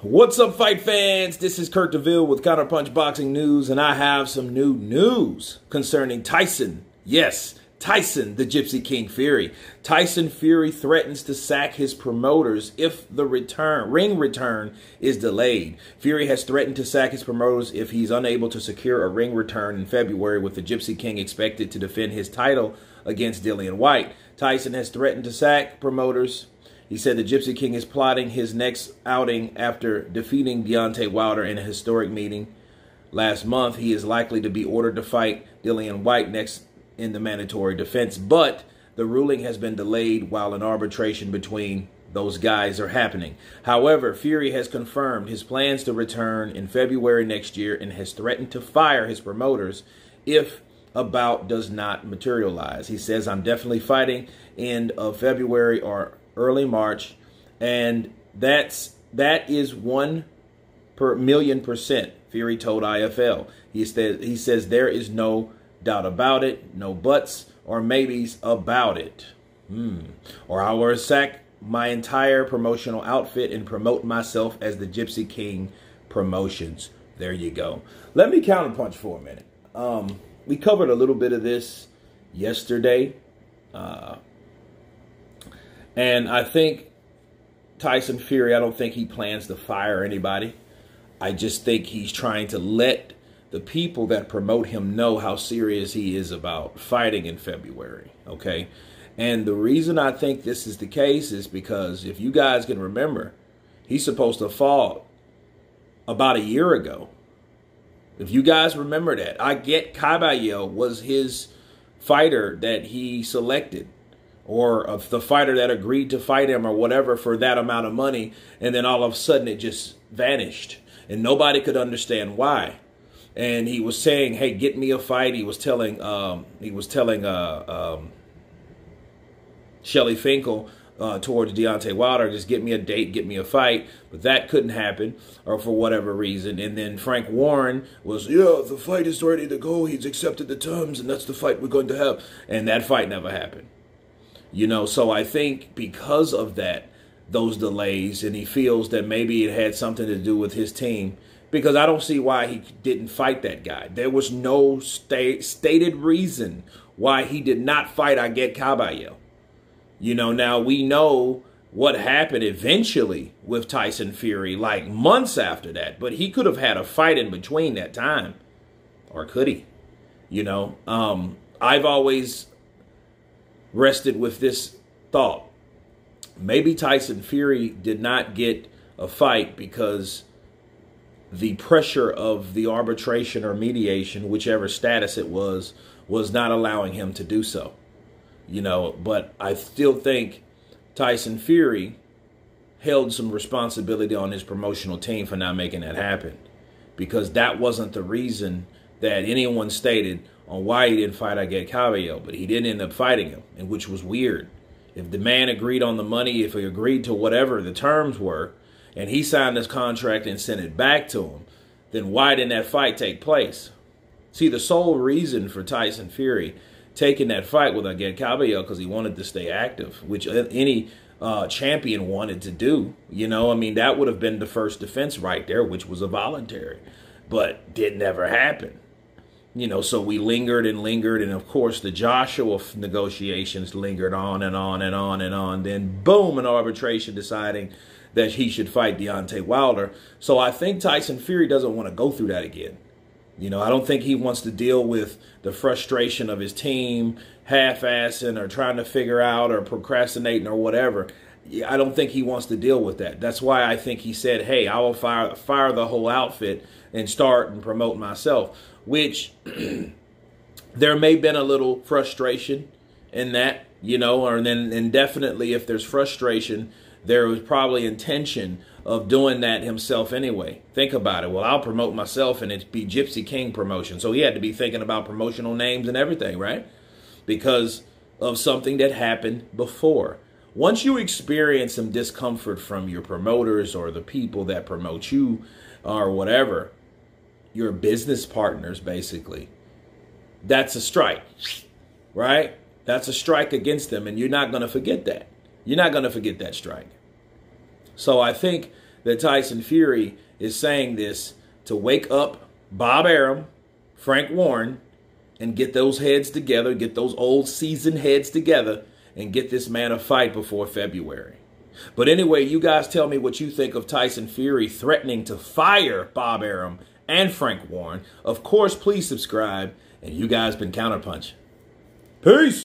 What's up, fight fans? This is Kurt DeVille with Counterpunch Boxing News, and I have some new news concerning Tyson. Yes, Tyson, the Gypsy King Fury. Tyson Fury threatens to sack his promoters if the ring return is delayed. Fury has threatened to sack his promoters if he's unable to secure a ring return in February, with the Gypsy King expected to defend his title against Dillian Whyte. Tyson has threatened to sack promoters. He said the Gypsy King is plotting his next outing after defeating Deontay Wilder in a historic meeting last month. He is likely to be ordered to fight Dillian Whyte next in the mandatory defense, but the ruling has been delayed while an arbitration between those guys are happening. However, Fury has confirmed his plans to return in February next year and has threatened to fire his promoters if a bout does not materialize. He says, "I'm definitely fighting end of February or early March," and that is 1,000,000%. Fury told IFL. He says there is no doubt about it, no buts or maybes about it. Or I will sack my entire promotional outfit and promote myself as the Gypsy King Promotions. There you go. Let me counterpunch for a minute. We covered a little bit of this yesterday. And I think Tyson Fury, I don't think he plans to fire anybody. I just think he's trying to let the people that promote him know how serious he is about fighting in February, okay? And the reason I think this is the case is because if you guys can remember, he's supposed to have fought about a year ago. If you guys remember that, I get Caballero was his fighter that he selected, or of the fighter that agreed to fight him or whatever for that amount of money, and then all of a sudden it just vanished and nobody could understand why. And he was saying, "Hey, get me a fight." He was telling Shelly Finkel towards Deontay Wilder, "Just get me a date, get me a fight." But that couldn't happen, or for whatever reason. And then Frank Warren was, "Yeah, the fight is ready to go. He's accepted the terms, and that's the fight we're going to have." And that fight never happened. You know, so I think because of that, those delays, and he feels that maybe it had something to do with his team, because I don't see why he didn't fight that guy. There was no stated reason why he did not fight Aguet Caballero. You know, now we know what happened eventually with Tyson Fury, like months after that, but he could have had a fight in between that time, or could he? You know, I've always rested with this thought. Maybe Tyson Fury did not get a fight because the pressure of the arbitration or mediation, whichever status it was not allowing him to do so. You know, but I still think Tyson Fury held some responsibility on his promotional team for not making that happen, because that wasn't the reason that anyone stated on why he didn't fight Aguet Caballero, but he didn't end up fighting him, and which was weird. If the man agreed on the money, if he agreed to whatever the terms were, and he signed this contract and sent it back to him, then why didn't that fight take place? See, the sole reason for Tyson Fury taking that fight with Aguet Caballero because he wanted to stay active, which any champion wanted to do. You know, I mean, that would have been the first defense right there, which was a voluntary, but did never happen. You know, so we lingered and lingered, and of course the Joshua negotiations lingered on and on and on and on. Then boom, an arbitration deciding that he should fight Deontay Wilder. So I think Tyson Fury doesn't want to go through that again. You know, I don't think he wants to deal with the frustration of his team half-assing or trying to figure out or procrastinating or whatever. I don't think he wants to deal with that. That's why I think he said, "Hey, I will fire the whole outfit and start and promote myself," which there may have been a little frustration in that, you know, and definitely if there's frustration, there was probably intention of doing that himself anyway. Think about it. Well, I'll promote myself and it'd be Gypsy King Promotion. So he had to be thinking about promotional names and everything, right? Because of something that happened before. Once you experience some discomfort from your promoters or the people that promote you or whatever, your business partners basically, that's a strike, right? That's a strike against them, and you're not going to forget that. You're not going to forget that strike. So I think that Tyson Fury is saying this to wake up Bob Arum, Frank Warren, and get those heads together, get those old seasoned heads together, and get this man a fight before February. But anyway, you guys tell me what you think of Tyson Fury threatening to fire Bob Arum and Frank Warren. Of course, please subscribe. And you guys been Counterpunch. Peace.